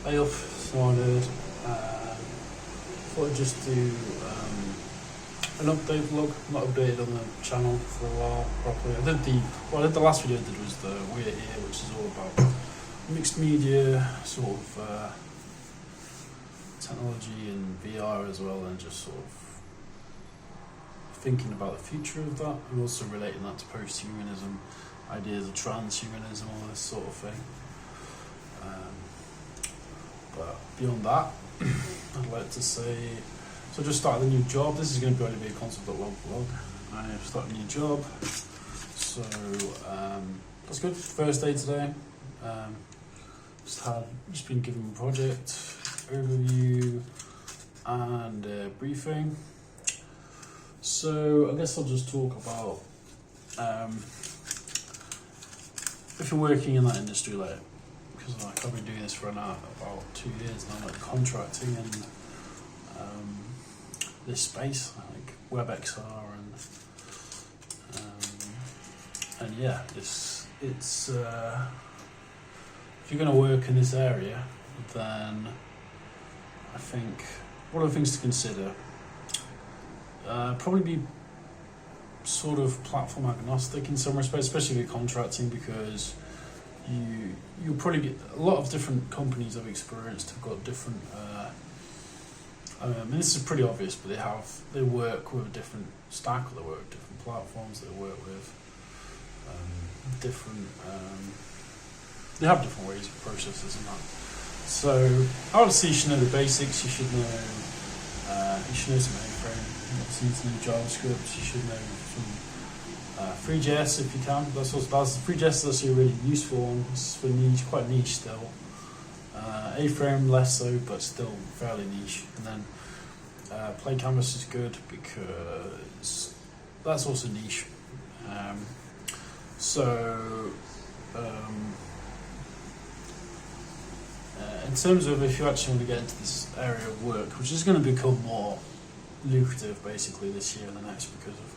Hey up, sorted. Thought I'd just do an update vlog. Not updated on the channel for a while properly. I did the last video I did was the We're Here, which is all about mixed media, sort of technology and VR as well, and just sort of thinking about the future of that, and also relating that to post-humanism, ideas of transhumanism, all this sort of thing. But beyond that, I'd like to say, so I just started a new job. This is going to be a concept.log vlog. I've started a new job, so that's good. First day today. Just been given a project overview and briefing. So I guess I'll just talk about if you're working in that industry, like, because I've been doing this for about 2 years now, like contracting in this space, like WebXR and yeah, it's if you're going to work in this area, then I think what are the things to consider? Probably be sort of platform agnostic in some respects, especially if you're contracting, because you'll probably get a lot of different companies I've experienced have got different. And this is pretty obvious, but they work with a different stack, or they work with different platforms. They work with different. They have different ways of processes and that. So obviously you should know the basics. You should know. You should know some AFrame. You need to know JavaScript. You should know some. Three.js if you can. Three.js is actually a really useful one. It's for niche, quite niche still. AFrame less so, but still fairly niche. And then Playcanvas is good because that's also niche. In terms of if you actually want to get into this area of work, which is going to become more lucrative basically this year and the next, because of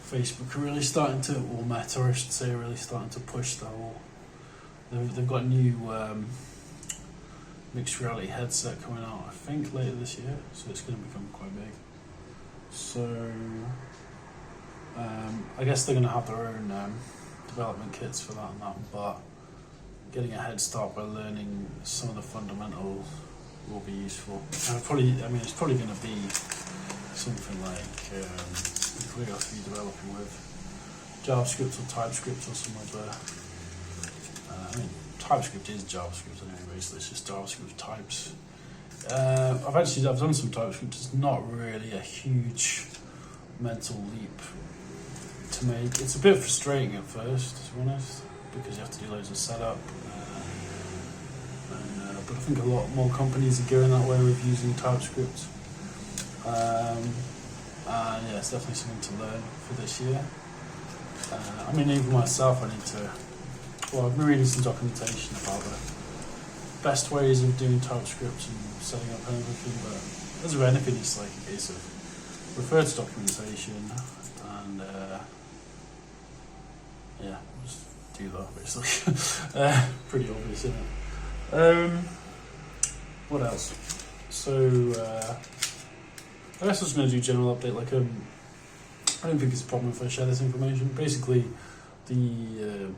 Facebook are really starting to, or Meta I should say, really starting to push the whole. They've got a new mixed reality headset coming out, I think later this year, so it's going to become quite big. So I guess they're going to have their own development kits for that and that, but getting a head start by learning some of the fundamentals will be useful. And it's probably going to be something like. What else are you developing with? JavaScript or Typescript or somewhere where TypeScript is JavaScript anyway, basically it's just JavaScript with types. I've done some TypeScript. It's not really a huge mental leap to make. It's a bit frustrating at first, to be honest, because you have to do loads of setup. But I think a lot more companies are going that way with using TypeScript. Yeah, it's definitely something to learn for this year. Even myself, I've been reading some documentation about the best ways of doing TypeScript and setting up and everything, but as with anything, it's like a case of refer to documentation and yeah, just do that basically. Pretty obvious, isn't it? What else? So, I guess I was going to do a general update. Like, I don't think it's a problem if I share this information. Basically, I'm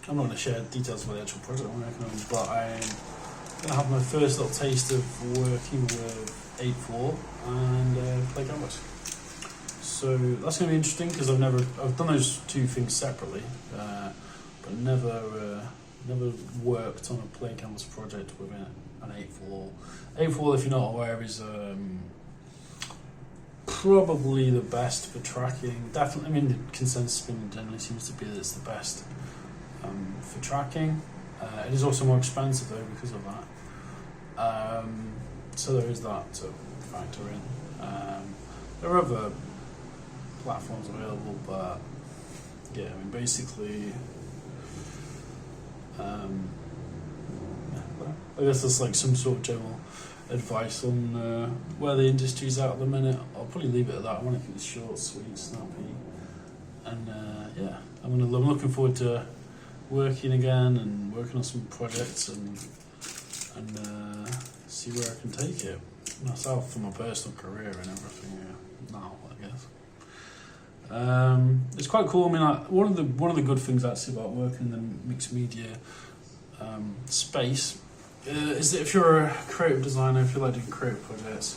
not going to share details about the actual project I'm working on, but I'm going to have my first little taste of working with 8.4 and Playcanvas. So that's going to be interesting because I've done those two things separately, but never worked on a Playcanvas project with an 8.4. 8.4, if you're not aware, is probably the best for tracking. Definitely, the consensus opinion generally seems to be that it's the best for tracking. It is also more expensive though because of that. So there is that to factor in. There are other platforms available, but yeah, basically, I guess there's like some sort of general advice on where the industry's at the minute. I'll probably leave it at that. I want to keep it short, sweet, snappy, and yeah, I'm looking forward to working again and working on some projects and and see where I can take it myself for my personal career and everything now, I guess. It's quite cool. I mean, one of the good things actually about working in the mixed media space is that if you're a creative designer, if you like doing creative projects,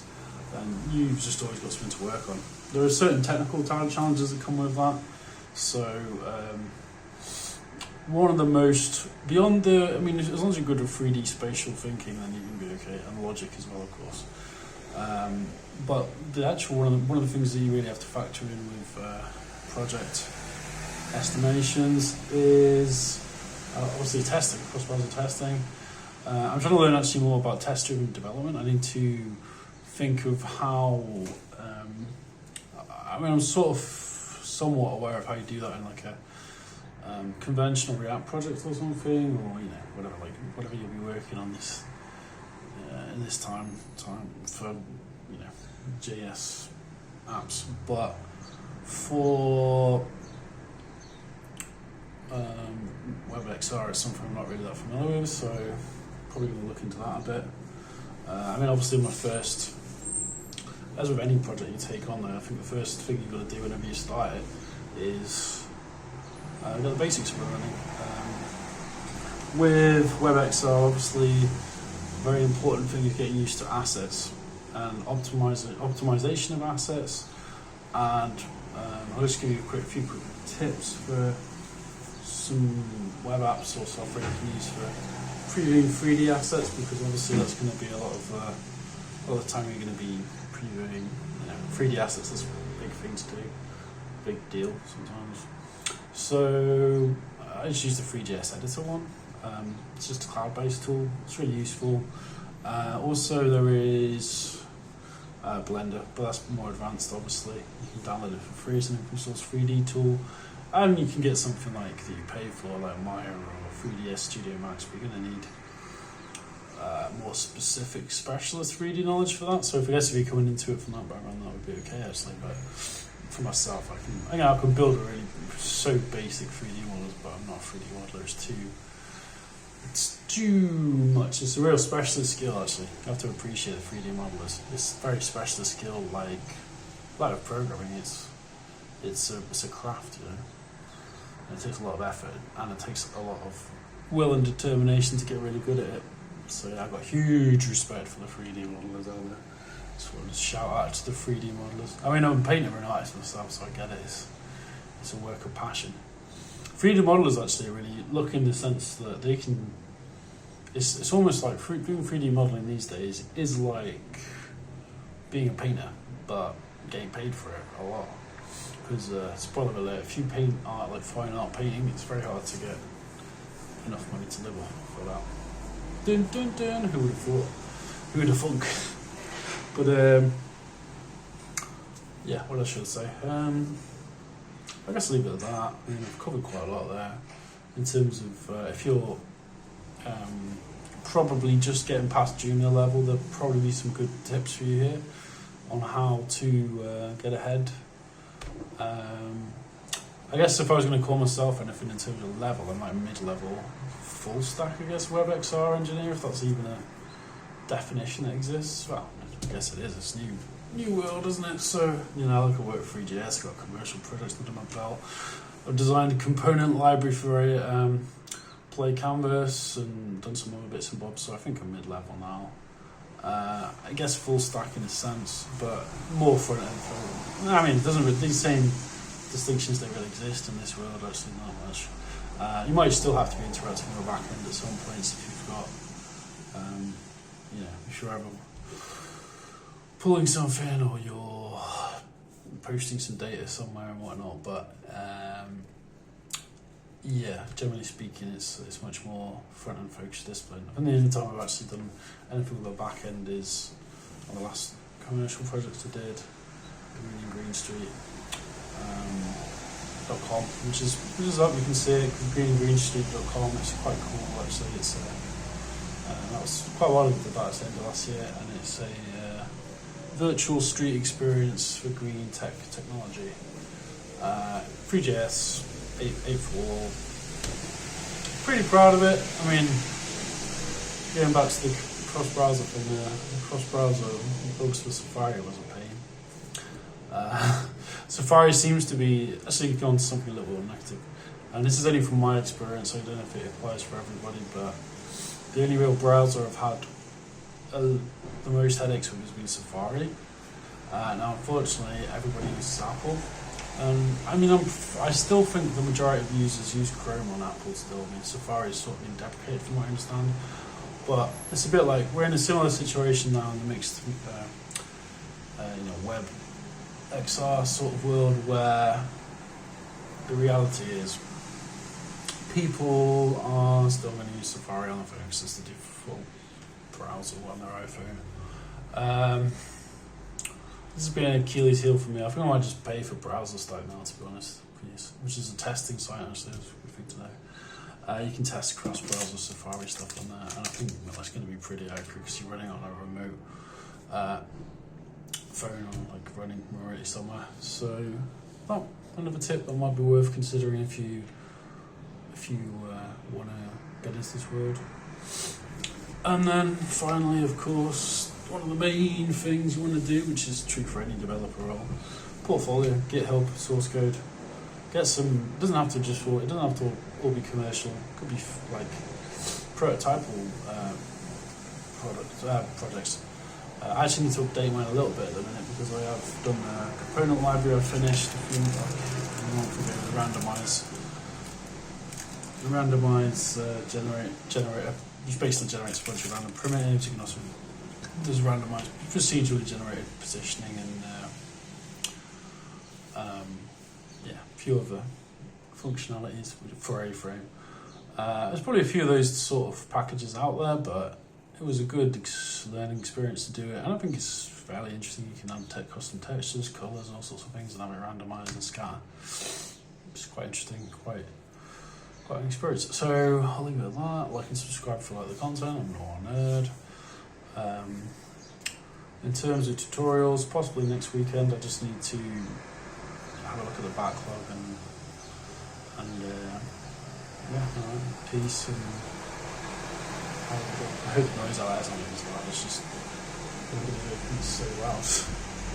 then you've just always got something to work on. There are certain technical challenges that come with that. So one of the most, beyond the, I mean, as long as you're good at 3D spatial thinking, then you can be okay, and logic as well, of course. But the actual one of the things that you really have to factor in with project estimations is obviously testing, cross-browser testing. I'm trying to learn actually more about test-driven development. I need to think of how. I mean, I'm sort of somewhat aware of how you do that in like a conventional React project or something, or whatever you'll be working on this in this time for JS apps. But for WebXR, it's something I'm not really that familiar with, so probably going to look into that a bit. I mean, obviously, as with any project you take on there, I think the first thing you've got to do whenever you start it is get the basics of running. With WebXR, obviously, a very important thing is getting used to assets and optimization of assets. And I'll just give you a few quick tips for some web apps or software you can use for previewing 3D assets, because obviously that's going to be a lot of the time you're going to be previewing 3D assets. That's a big thing to do, big deal sometimes. So I just use the Three.js editor one. It's just a cloud-based tool. It's really useful. Also, there is Blender, but that's more advanced. Obviously, you can download it for free. It's an open source 3D tool, and you can get something like that you pay for, like Maya or 3ds Studio Max. But you're going to need more specific specialist 3D knowledge for that. So if you're coming into it from that background, that would be okay actually. But for myself, I can build a really so basic 3D models, but I'm not a 3D modeler. It's too much. It's a real specialist skill actually. You have to appreciate the 3D modelers. It's a very specialist skill, like with programming. It's a craft, And it takes a lot of effort, and it takes a lot of will and determination to get really good at it. So I've got huge respect for the 3D modelers out there. Just want to shout out to the 3D modelers. I mean, I'm a painter and artist myself, so I get it. It's a work of passion. 3D modelers actually really look in the sense that they can. It's almost like doing 3D modeling these days is like being a painter, but getting paid for it a lot. Because spoiler alert, if you paint art like fine art painting, it's very hard to get enough money to live off for that. Dun dun dun. Who would have thought? Who would have thunk? But yeah, what else should I say? I guess leave it at that. I mean, I've covered quite a lot there in terms of if you're probably just getting past junior level, there'll probably be some good tips for you here on how to get ahead. I guess if I was going to call myself anything in terms of level, I'm like mid-level, full stack, I guess, WebXR engineer, if that's even a definition that exists. Well, I guess it is. It's new world, isn't it? So, I look at work for Three.js, got commercial projects under my belt. I've designed a component library for a Playcanvas and done some other bits and bobs, so I think I'm mid-level now. I guess full stack in a sense, but more front end. I mean, it doesn't. These same distinctions don't really exist in this world. Actually, not much. You might still have to be interacting with a back end at some points if you've got, if you're ever pulling something or you're posting some data somewhere and whatnot. But generally speaking, it's much more front end focused discipline. And the only time I've actually done anything with a back end is on the last commercial projects I did, Green Street. .com, which is up. You can see it, greenstreet.com. It's quite cool actually. It's that was quite a while ago that at the end of last year, and it's a virtual street experience for green technology. Three.js 8.4. Pretty proud of it. I mean, Going back to the cross-browser thing, the cross-browser bugs for Safari was a pain. Safari seems to be actually gone to something a little more negative. And this is only from my experience, so I don't know if it applies for everybody, but the only real browser I've had the most headaches with has been Safari. Now, unfortunately, everybody uses Apple. I mean, I still think the majority of users use Chrome on Apple still. I mean, Safari is sort of been deprecated from what I understand. But it's a bit like we're in a similar situation now in the mixed, WebXR sort of world where the reality is people are still going to use Safari on their phone because it's the default browser on their iPhone. This has been an Achilles heel for me. I think I might just pay for Browser Stack now, to be honest, which is a testing site actually, as we think today. You can test cross-browser Safari stuff on there, and I think that's going to be pretty accurate because you're running on a remote phone or like running remotely somewhere. So, another tip that might be worth considering if you want to get into this world. And then finally, of course, one of the main things you want to do, which is true for any developer role, portfolio, GitHub, source code. Get some. It doesn't have to all be commercial. It could be like prototypal projects. I actually need to update mine a little bit at the minute because I have done a component library. I've finished a few months ago. The randomize generator, which basically generates a bunch of random primitives. You can also there's randomized procedurally generated positioning and a few other functionalities for AFrame. There's probably a few of those sort of packages out there, but it was a good learning experience to do it, and I think it's fairly interesting. You can add custom textures, colors, and all sorts of things, and have it randomized and scatter. It's quite interesting, quite an experience. So I'll leave it at that. Like and subscribe if you like the content. I'm not a nerd. In terms of tutorials, possibly next weekend. I just need to have a look at the backlog and peace and I hope the noise out there is not as loud. It's just so loud.